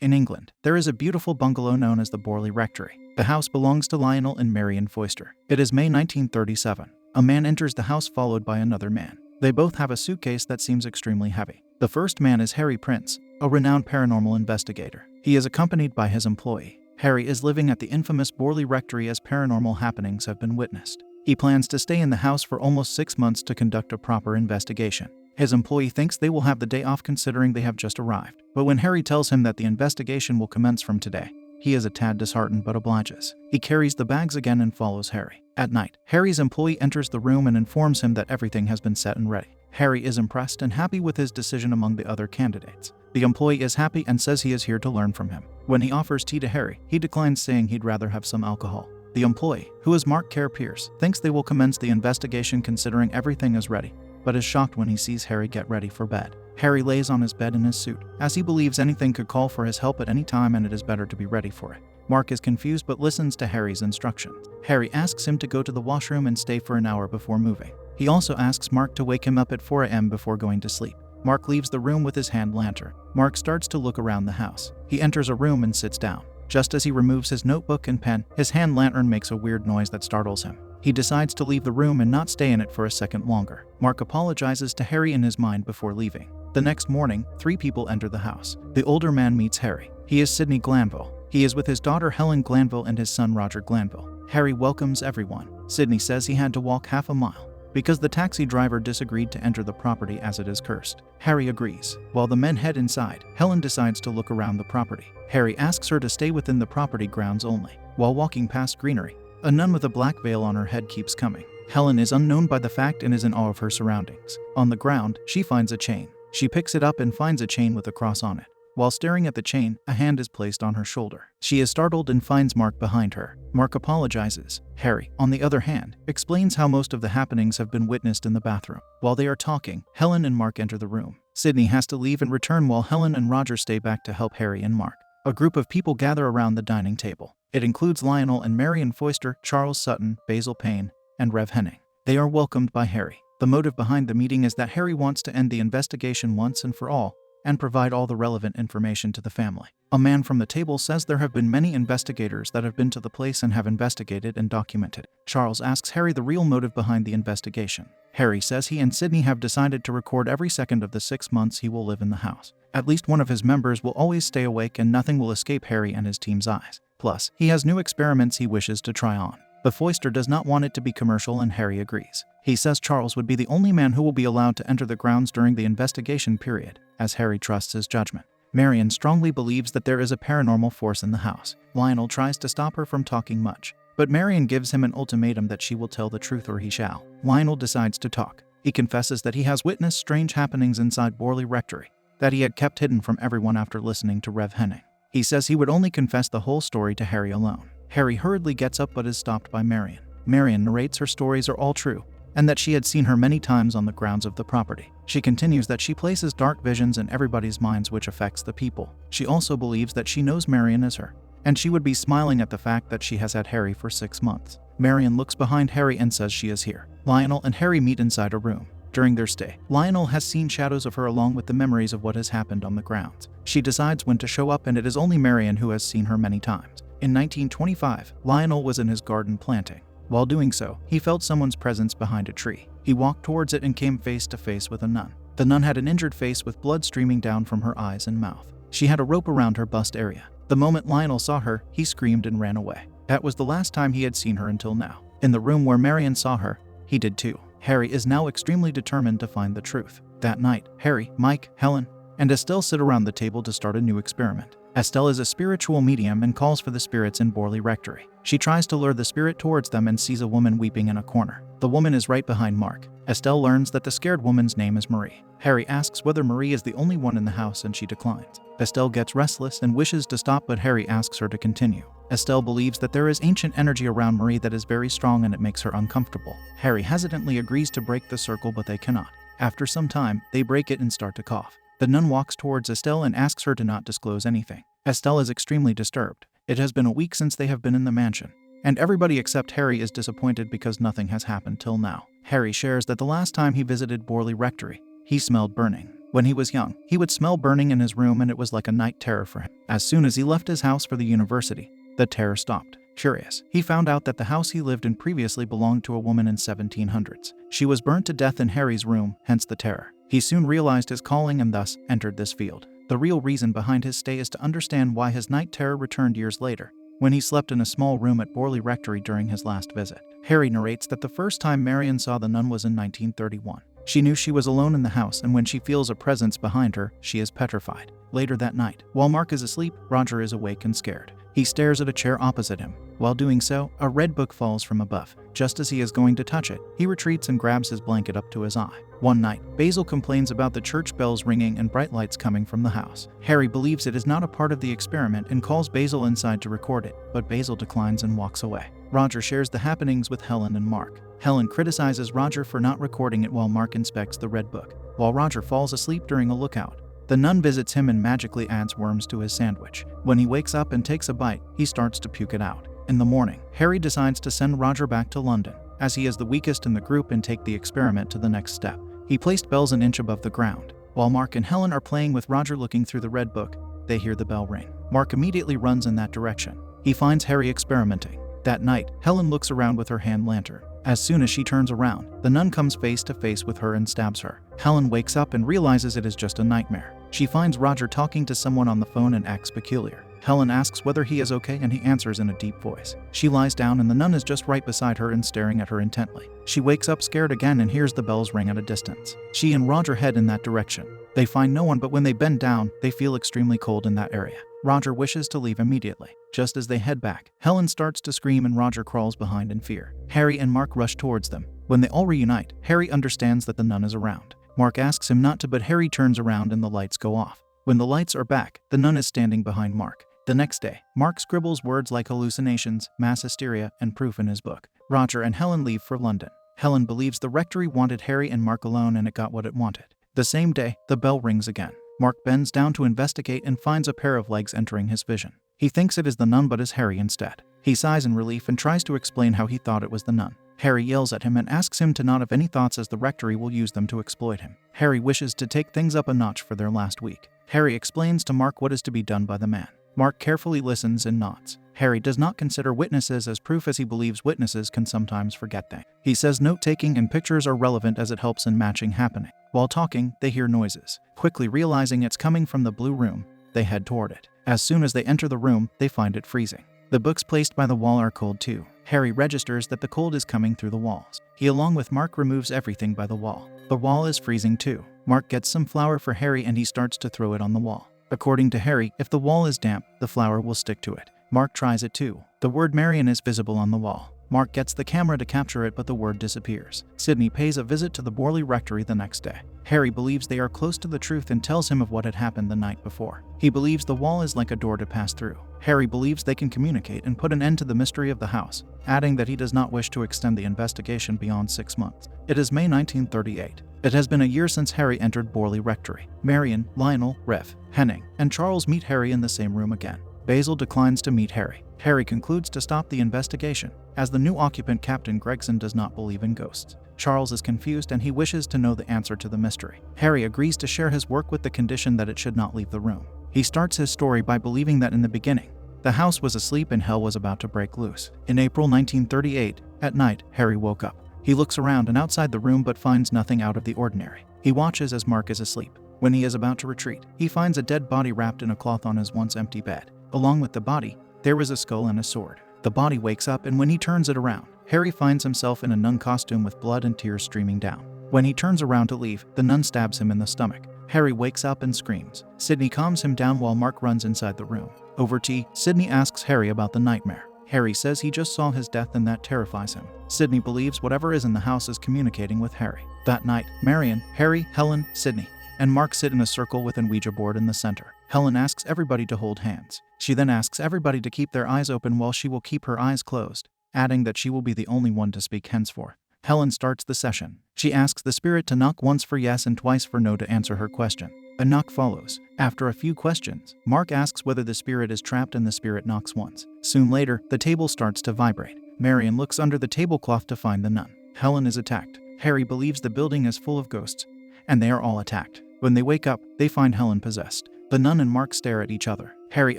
In England, there is a beautiful bungalow known as the Borley Rectory. The house belongs to Lionel and Marion Foister. It is May 1937. A man enters the house followed by another man. They both have a suitcase that seems extremely heavy. The first man is Harry Prince, a renowned paranormal investigator. He is accompanied by his employee. Harry is living at the infamous Borley Rectory as paranormal happenings have been witnessed. He plans to stay in the house for almost 6 months to conduct a proper investigation. His employee thinks they will have the day off considering they have just arrived. But when Harry tells him that the investigation will commence from today, he is a tad disheartened but obliges. He carries the bags again and follows Harry. At night, Harry's employee enters the room and informs him that everything has been set and ready. Harry is impressed and happy with his decision among the other candidates. The employee is happy and says he is here to learn from him. When he offers tea to Harry, he declines, saying he'd rather have some alcohol. The employee, who is Mark Kerr Pierce, thinks they will commence the investigation considering everything is ready, but is shocked when he sees Harry get ready for bed. Harry lays on his bed in his suit, as he believes anything could call for his help at any time and it is better to be ready for it. Mark is confused but listens to Harry's instructions. Harry asks him to go to the washroom and stay for an hour before moving. He also asks Mark to wake him up at 4 a.m. before going to sleep. Mark leaves the room with his hand lantern. Mark starts to look around the house. He enters a room and sits down. Just as he removes his notebook and pen, his hand lantern makes a weird noise that startles him. He decides to leave the room and not stay in it for a second longer. Mark apologizes to Harry in his mind before leaving. The next morning, 3 people enter the house. The older man meets Harry. He is Sidney Glanville. He is with his daughter Helen Glanville and his son Roger Glanville. Harry welcomes everyone. Sidney says he had to walk half a mile because the taxi driver disagreed to enter the property as it is cursed. Harry agrees. While the men head inside, Helen decides to look around the property. Harry asks her to stay within the property grounds only. While walking past greenery, a nun with a black veil on her head keeps coming. Helen is unknown by the fact and is in awe of her surroundings. On the ground, she finds a chain. She picks it up and finds a chain with a cross on it. While staring at the chain, a hand is placed on her shoulder. She is startled and finds Mark behind her. Mark apologizes. Harry, on the other hand, explains how most of the happenings have been witnessed in the bathroom. While they are talking, Helen and Mark enter the room. Sidney has to leave and return while Helen and Roger stay back to help Harry and Mark. A group of people gather around the dining table. It includes Lionel and Marion Foister, Charles Sutton, Basil Payne, and Rev Henning. They are welcomed by Harry. The motive behind the meeting is that Harry wants to end the investigation once and for all, and provide all the relevant information to the family. A man from the table says there have been many investigators that have been to the place and have investigated and documented. Charles asks Harry the real motive behind the investigation. Harry says he and Sidney have decided to record every second of the 6 months he will live in the house. At least one of his members will always stay awake and nothing will escape Harry and his team's eyes. Plus, he has new experiments he wishes to try on. The Foister does not want it to be commercial and Harry agrees. He says Charles would be the only man who will be allowed to enter the grounds during the investigation period, as Harry trusts his judgment. Marion strongly believes that there is a paranormal force in the house. Lionel tries to stop her from talking much, but Marion gives him an ultimatum that she will tell the truth or he shall. Lionel decides to talk. He confesses that he has witnessed strange happenings inside Borley Rectory, that he had kept hidden from everyone after listening to Rev Henning. He says he would only confess the whole story to Harry alone. Harry hurriedly gets up but is stopped by Marion. Marion narrates her stories are all true, and that she had seen her many times on the grounds of the property. She continues that she places dark visions in everybody's minds which affects the people. She also believes that she knows Marion is her, and she would be smiling at the fact that she has had Harry for 6 months. Marion looks behind Harry and says she is here. Lionel and Harry meet inside a room. During their stay, Lionel has seen shadows of her along with the memories of what has happened on the grounds. She decides when to show up and it is only Marion who has seen her many times. In 1925, Lionel was in his garden planting. While doing so, he felt someone's presence behind a tree. He walked towards it and came face to face with a nun. The nun had an injured face with blood streaming down from her eyes and mouth. She had a rope around her bust area. The moment Lionel saw her, he screamed and ran away. That was the last time he had seen her until now. In the room where Marion saw her, he did too. Harry is now extremely determined to find the truth. That night, Harry, Mike, Helen, and Estelle sit around the table to start a new experiment. Estelle is a spiritual medium and calls for the spirits in Borley Rectory. She tries to lure the spirit towards them and sees a woman weeping in a corner. The woman is right behind Mark. Estelle learns that the scared woman's name is Marie. Harry asks whether Marie is the only one in the house and she declines. Estelle gets restless and wishes to stop but Harry asks her to continue. Estelle believes that there is ancient energy around Marie that is very strong and it makes her uncomfortable. Harry hesitantly agrees to break the circle but they cannot. After some time, they break it and start to cough. The nun walks towards Estelle and asks her to not disclose anything. Estelle is extremely disturbed. It has been a week since they have been in the mansion, and everybody except Harry is disappointed because nothing has happened till now. Harry shares that the last time he visited Borley Rectory, he smelled burning. When he was young, he would smell burning in his room and it was like a night terror for him. As soon as he left his house for the university, the terror stopped. Curious, he found out that the house he lived in previously belonged to a woman in 1700s. She was burnt to death in Harry's room, hence the terror. He soon realized his calling and thus entered this field. The real reason behind his stay is to understand why his night terror returned years later, when he slept in a small room at Borley Rectory during his last visit. Harry narrates that the first time Marion saw the nun was in 1931. She knew she was alone in the house, and when she feels a presence behind her, she is petrified. Later that night, while Mark is asleep, Roger is awake and scared. He stares at a chair opposite him. While doing so, a red book falls from above. Just as he is going to touch it, he retreats and grabs his blanket up to his eye. One night, Basil complains about the church bells ringing and bright lights coming from the house. Harry believes it is not a part of the experiment and calls Basil inside to record it, but Basil declines and walks away. Roger shares the happenings with Helen and Mark. Helen criticizes Roger for not recording it while Mark inspects the red book. While Roger falls asleep during a lookout, the nun visits him and magically adds worms to his sandwich. When he wakes up and takes a bite, he starts to puke it out. In the morning, Harry decides to send Roger back to London, as he is the weakest in the group, and take the experiment to the next step. He placed bells an inch above the ground. While Mark and Helen are playing with Roger looking through the red book, they hear the bell ring. Mark immediately runs in that direction. He finds Harry experimenting. That night, Helen looks around with her hand lantern. As soon as she turns around, the nun comes face to face with her and stabs her. Helen wakes up and realizes it is just a nightmare. She finds Roger talking to someone on the phone and acts peculiar. Helen asks whether he is okay and he answers in a deep voice. She lies down and the nun is just right beside her and staring at her intently. She wakes up scared again and hears the bells ring at a distance. She and Roger head in that direction. They find no one, but when they bend down, they feel extremely cold in that area. Roger wishes to leave immediately. Just as they head back, Helen starts to scream and Roger crawls behind in fear. Harry and Mark rush towards them. When they all reunite, Harry understands that the nun is around. Mark asks him not to, but Harry turns around and the lights go off. When the lights are back, the nun is standing behind Mark. The next day, Mark scribbles words like hallucinations, mass hysteria, and proof in his book. Roger and Helen leave for London. Helen believes the rectory wanted Harry and Mark alone and it got what it wanted. The same day, the bell rings again. Mark bends down to investigate and finds a pair of legs entering his vision. He thinks it is the nun but is Harry instead. He sighs in relief and tries to explain how he thought it was the nun. Harry yells at him and asks him to not have any thoughts, as the rectory will use them to exploit him. Harry wishes to take things up a notch for their last week. Harry explains to Mark what is to be done by the man. Mark carefully listens and nods. Harry does not consider witnesses as proof, as he believes witnesses can sometimes forget things. He says note-taking and pictures are relevant as it helps in matching happening. While talking, they hear noises. Quickly realizing it's coming from the blue room, they head toward it. As soon as they enter the room, they find it freezing. The books placed by the wall are cold too. Harry registers that the cold is coming through the walls. He, along with Mark, removes everything by the wall. The wall is freezing too. Mark gets some flour for Harry and he starts to throw it on the wall. According to Harry, if the wall is damp, the flour will stick to it. Mark tries it too. The word Marion is visible on the wall. Mark gets the camera to capture it, but the word disappears. Sydney pays a visit to the Borley Rectory the next day. Harry believes they are close to the truth and tells him of what had happened the night before. He believes the wall is like a door to pass through. Harry believes they can communicate and put an end to the mystery of the house, adding that he does not wish to extend the investigation beyond 6 months. It is May 1938. It has been a year since Harry entered Borley Rectory. Marion, Lionel, Rev, Henning, and Charles meet Harry in the same room again. Basil declines to meet Harry. Harry concludes to stop the investigation, as the new occupant, Captain Gregson, does not believe in ghosts. Charles is confused and he wishes to know the answer to the mystery. Harry agrees to share his work with the condition that it should not leave the room. He starts his story by believing that in the beginning, the house was asleep and hell was about to break loose. In April 1938, at night, Harry woke up. He looks around and outside the room but finds nothing out of the ordinary. He watches as Mark is asleep. When he is about to retreat, he finds a dead body wrapped in a cloth on his once empty bed. Along with the body, there was a skull and a sword. The body wakes up, and when he turns it around, Harry finds himself in a nun costume with blood and tears streaming down. When he turns around to leave, the nun stabs him in the stomach. Harry wakes up and screams. Sydney calms him down while Mark runs inside the room. Over tea, Sydney asks Harry about the nightmare. Harry says he just saw his death and that terrifies him. Sydney believes whatever is in the house is communicating with Harry. That night, Marion, Harry, Helen, Sydney, and Mark sit in a circle with an Ouija board in the center. Helen asks everybody to hold hands. She then asks everybody to keep their eyes open while she will keep her eyes closed, adding that she will be the only one to speak henceforth. Helen starts the session. She asks the spirit to knock once for yes and twice for no to answer her question. A knock follows. After a few questions, Mark asks whether the spirit is trapped and the spirit knocks once. Soon later, the table starts to vibrate. Marion looks under the tablecloth to find the nun. Helen is attacked. Harry believes the building is full of ghosts, and they are all attacked. When they wake up, they find Helen possessed. The nun and Mark stare at each other. Harry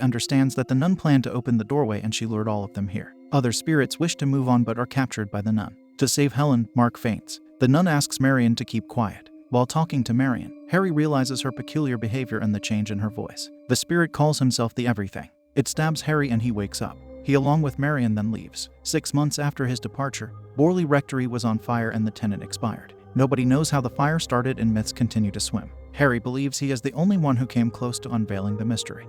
understands that the nun planned to open the doorway and she lured all of them here. Other spirits wish to move on but are captured by the nun. To save Helen, Mark faints. The nun asks Marion to keep quiet. While talking to Marion, Harry realizes her peculiar behavior and the change in her voice. The spirit calls himself the Everything. It stabs Harry and he wakes up. He, along with Marion, then leaves. 6 months after his departure, Borley Rectory was on fire and the tenant expired. Nobody knows how the fire started and myths continue to swim. Harry believes he is the only one who came close to unveiling the mystery.